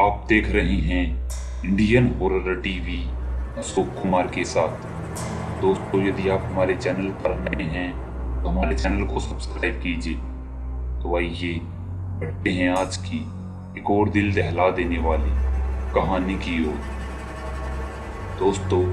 आप देख रहे हैं Indian horror TV Ashok Kumar के साथ। दोस्तों, यदि आप हमारे चैनल पर नए हैं तो हमारे चैनल को सब्सक्राइब कीजिए। तो आइए बढ़ते हैं आज की एक और दिल दहला देने वाली कहानी की ओर। दोस्तों,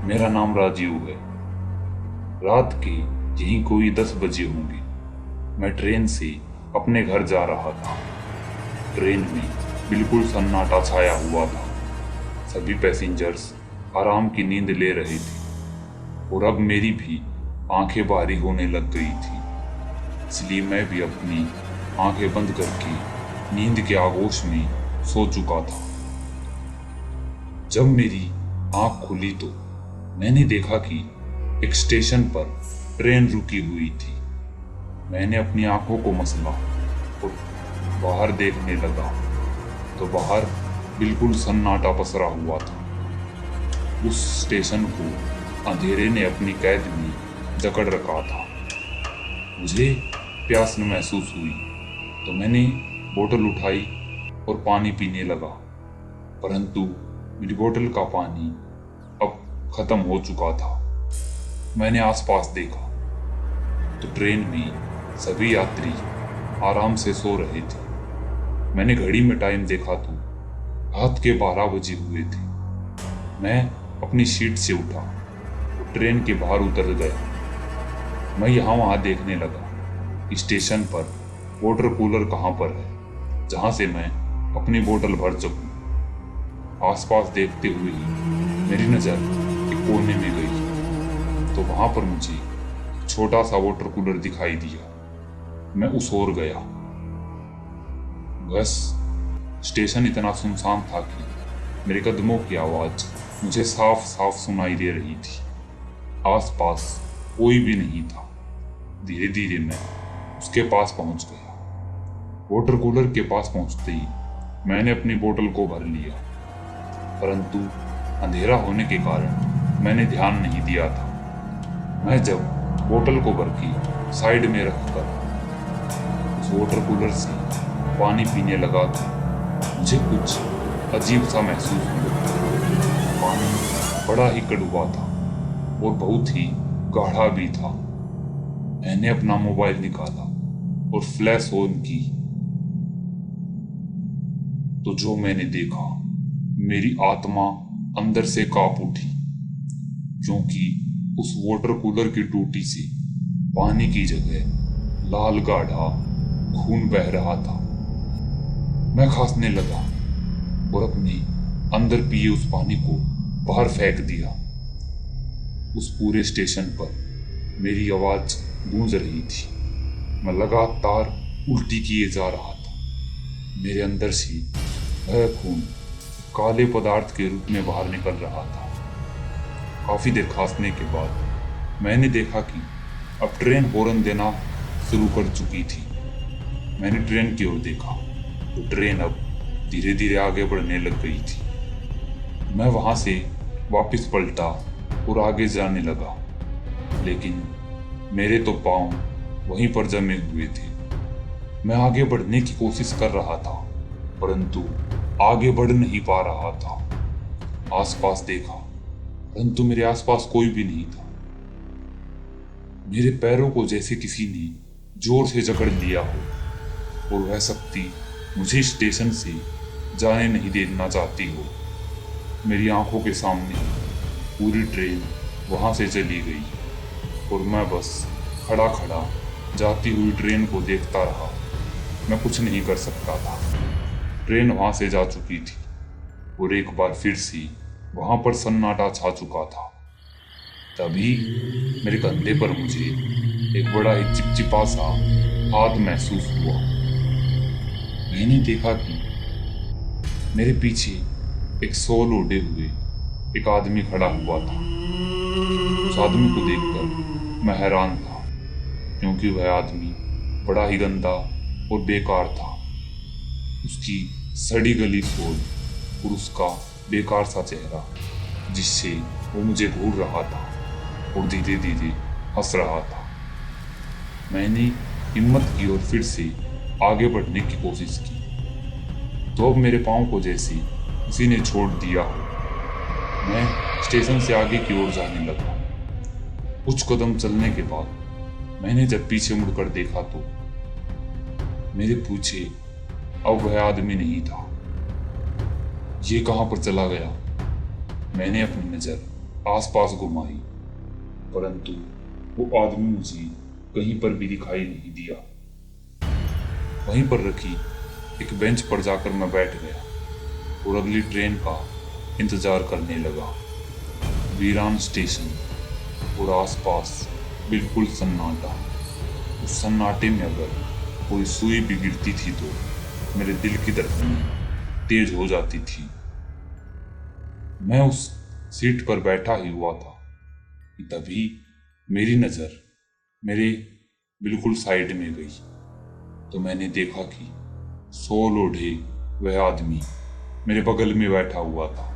मेरा नाम राजीव है। रात के यहीं कोई 10 बजे होंगे। मैं ट्रेन से अपने घर जा रहा था। ट्रेन में बिल्कुल सन्नाटा छाया हुआ था। सभी पैसेंजर्स आराम की नींद ले रहे थे और अब मेरी भी आंखें भारी होने लग गई थी, इसलिए मैं भी अपनी आंखें बंद करके नींद के आगोश में सो चुका था। जब मेरी आंख खुली तो मैंने देखा कि एक स्टेशन पर ट्रेन रुकी हुई थी। मैंने अपनी आंखों को मसला और बाहर देखने लगा तो बाहर बिल्कुल सन्नाटा पसरा हुआ था। उस स्टेशन को अंधेरे ने अपनी कैद में जकड़ रखा था। मुझे प्यास महसूस हुई तो मैंने बोतल उठाई और पानी पीने लगा, परंतु मेरी बोतल का पानी अब खत्म हो चुका था। मैंने आसपास देखा तो ट्रेन में सभी यात्री आराम से सो रहे थे। मैंने घड़ी में टाइम देखा तो रात के 12 बजे हुए थे। मैं अपनी सीट से उठा और ट्रेन के बाहर उतर गया। मैं यहाँ वहाँ देखने लगा स्टेशन पर वाटर कूलर कहाँ पर है जहाँ से मैं अपनी बोतल भर सकूं। आसपास देखते हुए ही मेरी नज़र एक कोने में गई तो वहाँ पर मुझे एक छोटा सा वाटर कूलर दिखाई दिया। मैं उस ओर गया। बस स्टेशन इतना सुनसान था कि मेरे कदमों की आवाज मुझे साफ साफ सुनाई दे रही थी। आसपास कोई भी नहीं था। धीरे धीरे मैं उसके पास पहुंच गया। वाटर कूलर के पास पहुंचते ही मैंने अपनी बोतल को भर लिया, परंतु अंधेरा होने के कारण मैंने ध्यान नहीं दिया था। मैं जब बोतल को भर के साइड में रखकर उस वाटर कूलर से पानी पीने लगा तो मुझे कुछ अजीब सा महसूस हुआ। पानी बड़ा ही कड़वा था और बहुत ही गाढ़ा भी था। मैंने अपना मोबाइल निकाला और फ्लैश ऑन की तो जो मैंने देखा, मेरी आत्मा अंदर से कांप उठी, क्योंकि उस वाटर कूलर की टूटी से पानी की जगह लाल गाढ़ा खून बह रहा था। मैं खांसने लगा और अपने अंदर पिए उस पानी को बाहर फेंक दिया। उस पूरे स्टेशन पर मेरी आवाज गूंज रही थी। मैं लगातार उल्टी किए जा रहा था। मेरे अंदर से वह खून काले पदार्थ के रूप में बाहर निकल रहा था। काफी देर खांसने के बाद मैंने देखा कि अब ट्रेन हॉर्न देना शुरू कर चुकी थी। मैंने ट्रेन की ओर देखा तो ट्रेन अब धीरे धीरे आगे बढ़ने लग गई थी। मैं वहां से वापस पलटा और आगे जाने लगा, लेकिन मेरे तो पांव वहीं पर जमे हुए थे। मैं आगे बढ़ने की कोशिश कर रहा था, परंतु आगे बढ़ नहीं पा रहा था। आसपास देखा, परंतु मेरे आसपास कोई भी नहीं था। मेरे पैरों को जैसे किसी ने जोर से जकड़ लिया हो और वह शक्ति मुझे स्टेशन से जाने नहीं देना चाहती हो। मेरी आंखों के सामने पूरी ट्रेन वहां से चली गई और मैं बस खड़ा खड़ा जाती हुई ट्रेन को देखता रहा। मैं कुछ नहीं कर सकता था। ट्रेन वहां से जा चुकी थी और एक बार फिर से वहां पर सन्नाटा छा चुका था। तभी मेरे कंधे पर मुझे एक बड़ा ही चिपचिपा सा हाथ महसूस हुआ। मैंने देखा कि मेरे पीछे एक शॉल ओढ़े हुए एक आदमी खड़ा हुआ था। उस आदमी को देखकर मैं हैरान था, क्योंकि वह आदमी बड़ा ही गंदा और बेकार था। उसकी सड़ी गली शॉल और उसका बेकार सा चेहरा, जिससे वो मुझे घूर रहा था और धीरे धीरे हंस रहा था। मैंने हिम्मत की और फिर से आगे बढ़ने की कोशिश की तो अब मेरे पाँव को जैसे किसी ने छोड़ दिया हो। मैं स्टेशन से आगे की ओर जाने लगा। कुछ कदम चलने के बाद मैंने जब पीछे मुड़कर देखा तो मेरे पीछे अब वह आदमी नहीं था। ये कहाँ पर चला गया? मैंने अपनी नजर आसपास घुमाई, परंतु वो आदमी मुझे कहीं पर भी दिखाई नहीं दिया। वहीं पर रखी एक बेंच पर जाकर मैं बैठ गया और अगली ट्रेन का इंतजार करने लगा। वीरान स्टेशन और आसपास बिल्कुल सन्नाटा। उस सन्नाटे में अगर कोई सुई भी गिरती थी तो मेरे दिल की धड़कनें तेज हो जाती थी। मैं उस सीट पर बैठा ही हुआ था कि तभी मेरी नजर मेरे बिल्कुल साइड में गई तो मैंने देखा कि सोल ओढ़े वह आदमी मेरे बगल में बैठा हुआ था।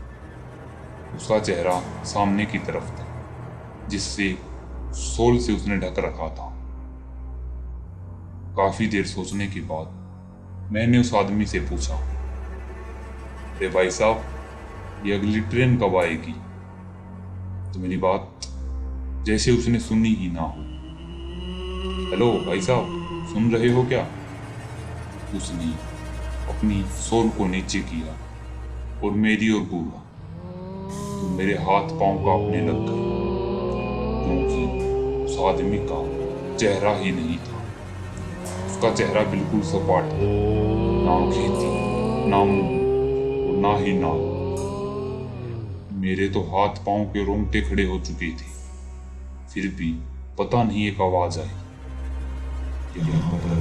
उसका चेहरा सामने की तरफ था, जिससे सोल से उसने ढक रखा था। काफी देर सोचने के बाद मैंने उस आदमी से पूछा, अरे भाई साहब, ये अगली ट्रेन कब आएगी? तो मेरी बात जैसे उसने सुनी ही ना हो। हेलो भाई साहब, सुन रहे हो क्या? उसने अपनी सोल को नीचे किया और मेरी ओर घूरा तो मेरे हाथ पांव कांपने लग गए, क्योंकि उस आदमी का चेहरा ही नहीं था। उसका चेहरा बिल्कुल सपाट था, ना आंखें थी, ना मुंह और ना ही नाक। मेरे तो हाथ पांव के रोंगटे खड़े हो चुके थे। फिर भी पता नहीं एक आवाज आई, यहाँ पर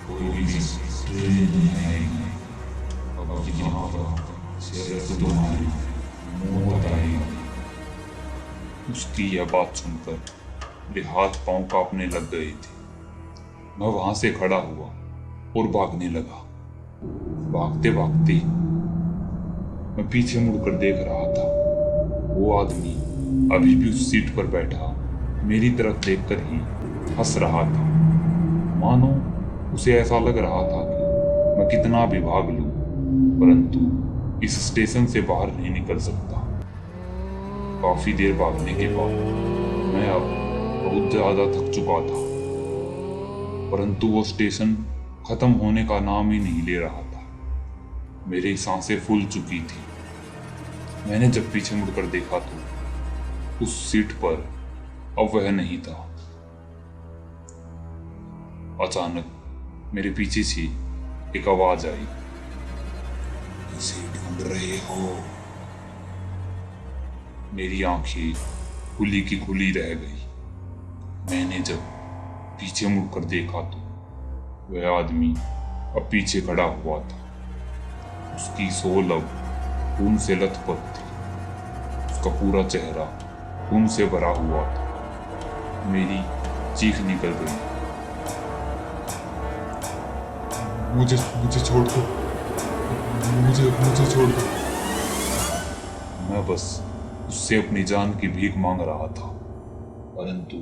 कोई भी ट्रेन नहीं आएगी, अब यहाँ पर सिर्फ तुम्हारी मौत आएगी। उसकी यह बात सुनकर मेरे हाथ पांव कांपने लग गए थे। मैं वहां से खड़ा हुआ और भागने लगा। भागते भागते मैं पीछे मुड़कर देख रहा था। वो आदमी अभी भी उस सीट पर बैठा मेरी तरफ देखकर ही हंस रहा था, मानो उसे ऐसा लग रहा था कि मैं कितना भी भाग लूं, परंतु इस स्टेशन से बाहर नहीं निकल सकता। काफी देर भागने के बाद मैं अब बहुत ज्यादा थक चुका था, परंतु वो स्टेशन खत्म होने का नाम ही नहीं ले रहा था। मेरी सांसें फूल चुकी थी। मैंने जब पीछे मुड़कर देखा तो उस सीट पर अब वह नहीं था। अचानक मेरे पीछे से एक आवाज आई, किसे ढूंढ रहे हो? मेरी आंखें खुली की खुली रह गई। मैंने जब पीछे मुड़कर देखा तो वह आदमी अब पीछे खड़ा हुआ था। उसकी सोल अब खून से लथपथ थी। उसका पूरा चेहरा खून से भरा हुआ था। मेरी चीख निकल गई, मुझे छोड़ दो, मुझे छोड़ दो। मैं बस उससे अपनी जान की भीख मांग रहा था, परंतु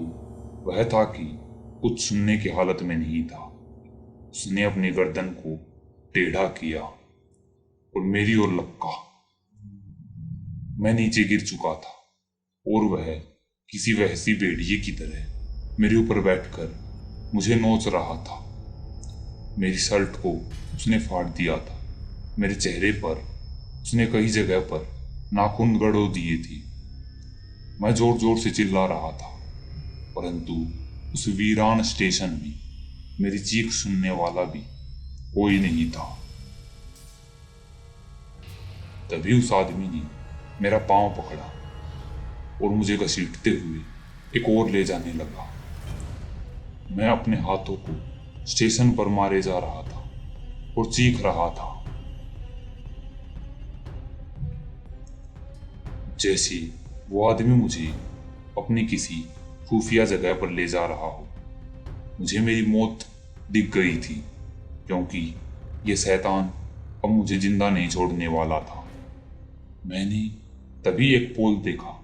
वह था कि कुछ सुनने की हालत में नहीं था। उसने अपनी गर्दन को टेढ़ा किया और मेरी ओर लपका। मैं नीचे गिर चुका था और वह किसी वहशी भेड़िए की तरह मेरे ऊपर बैठकर मुझे नोच रहा था। मेरी शर्ट को उसने फाड़ दिया था। मेरे चेहरे पर उसने कई जगह पर नाखून गड़ो दिए थे। मैं जोर जोर से चिल्ला रहा था, परंतु उस वीरान स्टेशन में मेरी चीख सुनने वाला भी कोई नहीं था। तभी उस आदमी ने मेरा पांव पकड़ा और मुझे घसीटते हुए एक ओर ले जाने लगा। मैं अपने हाथों को स्टेशन पर मारे जा रहा था और चीख रहा था, जैसे वो आदमी मुझे अपनी किसी खुफिया जगह पर ले जा रहा हो। मुझे मेरी मौत दिख गई थी, क्योंकि ये शैतान अब मुझे जिंदा नहीं छोड़ने वाला था। मैंने तभी एक पोल देखा,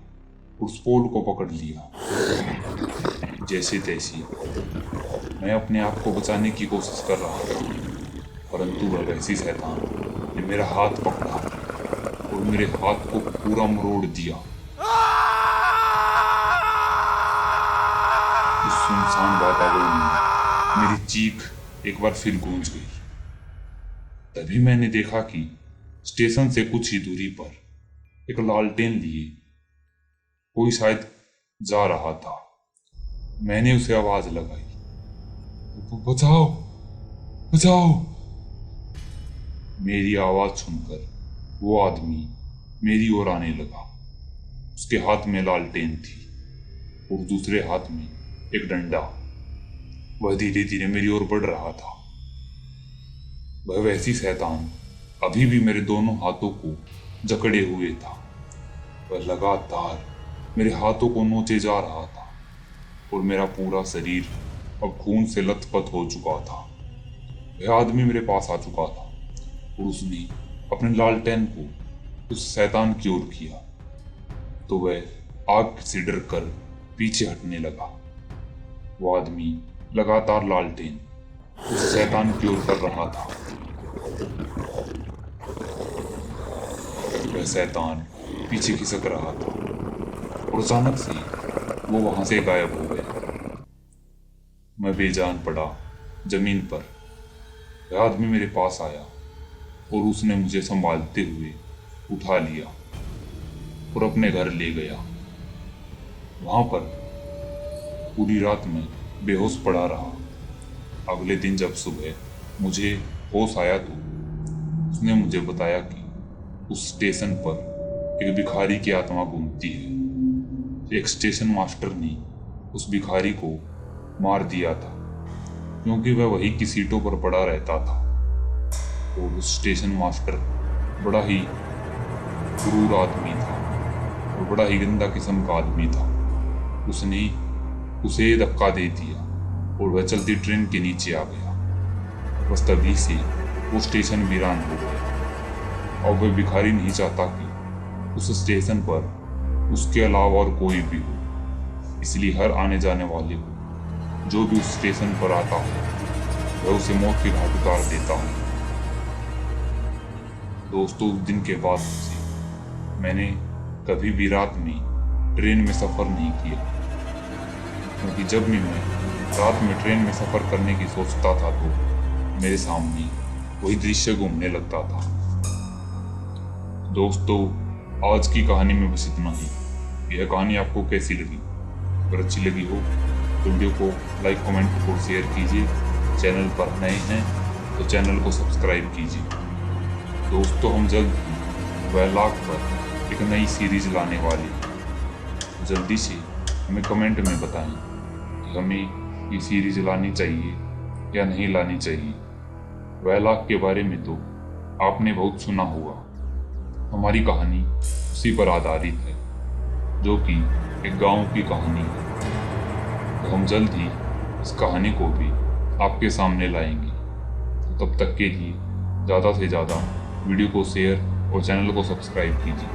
उस पोल को पकड़ लिया। जैसे तैसे मैं अपने आप को बचाने की कोशिश कर रहा था, परंतु वह वैसी शैतान ने मेरा हाथ पकड़ा और मेरे हाथ को पूरा मरोड़ दिया। उस सुनसान वातावरण में मेरी चीख एक बार फिर गूंज गई। तभी मैंने देखा कि स्टेशन से कुछ ही दूरी पर एक लालटेन लिए कोई शायद जा रहा था। मैंने उसे आवाज लगाई, बचाओ बचाओ। मेरी आवाज सुनकर वो आदमी मेरी ओर आने लगा। उसके हाथ में लालटेन थी और दूसरे हाथ में एक डंडा। वह धीरे धीरे मेरी ओर बढ़ रहा था। वह वैसी शैतान अभी भी मेरे दोनों हाथों को जकड़े हुए था। वह लगातार मेरे हाथों को नोचे जा रहा था और मेरा पूरा शरीर अब खून से लथपथ हो चुका था। वह आदमी मेरे पास आ चुका था और उसने अपने लालटेन को उस शैतान की ओर किया तो वह आग से डर कर पीछे हटने लगा। वो आदमी लगातार लालटेन उस शैतान की ओर कर रहा था। वह शैतान पीछे खिसक रहा था और अचानक से वो वहां से गायब हो गया। मैं बेजान पड़ा जमीन पर। वह आदमी मेरे पास आया और उसने मुझे संभालते हुए उठा लिया और अपने घर ले गया। वहां पर पूरी रात में बेहोश पड़ा रहा। अगले दिन जब सुबह मुझे होश आया तो उसने मुझे बताया कि उस स्टेशन पर एक भिखारी की आत्मा घूमती है। एक स्टेशन मास्टर ने उस भिखारी को मार दिया था क्योंकि वह वही की सीटों पर पड़ा रहता था और उस स्टेशन मास्टर बड़ा ही क्रूर आदमी था और बड़ा ही गंदा किस्म का आदमी था। उसने उसे धक्का दे दिया और वह चलती ट्रेन के नीचे आ गया। बस तभी से वो स्टेशन वीरान हो गया और वह भिखारी नहीं चाहता कि उस स्टेशन पर उसके अलावा और कोई भी हो। इसलिए हर आने जाने वाले को जो भी उस स्टेशन पर आता हो वह उसे मौत के घाट उतार देता हूँ। दोस्तों, उस दिन के बाद से मैंने कभी भी रात में ट्रेन में सफ़र नहीं किया क्योंकि जब भी मैं रात में ट्रेन में सफ़र करने की सोचता था तो मेरे सामने वही दृश्य घूमने लगता था। दोस्तों, आज की कहानी में बस इतना ही। यह कहानी आपको कैसी लगी? अगर अच्छी लगी हो तो वीडियो को लाइक, कमेंट और शेयर कीजिए। चैनल पर नए हैं तो चैनल को सब्सक्राइब कीजिए। दोस्तों, हम जल्द ही वैलाग पर एक नई सीरीज लाने वाले हैं। जल्दी से हमें कमेंट में बताएं कि हमें ये सीरीज लानी चाहिए या नहीं लानी चाहिए। वैलाग के बारे में तो आपने बहुत सुना होगा। हमारी कहानी उसी पर आधारित है जो कि एक गांव की कहानी है। तो हम जल्द ही इस कहानी को भी आपके सामने लाएंगे। तो तब तक के लिए ज़्यादा से ज़्यादा वीडियो को शेयर और चैनल को सब्सक्राइब कीजिए।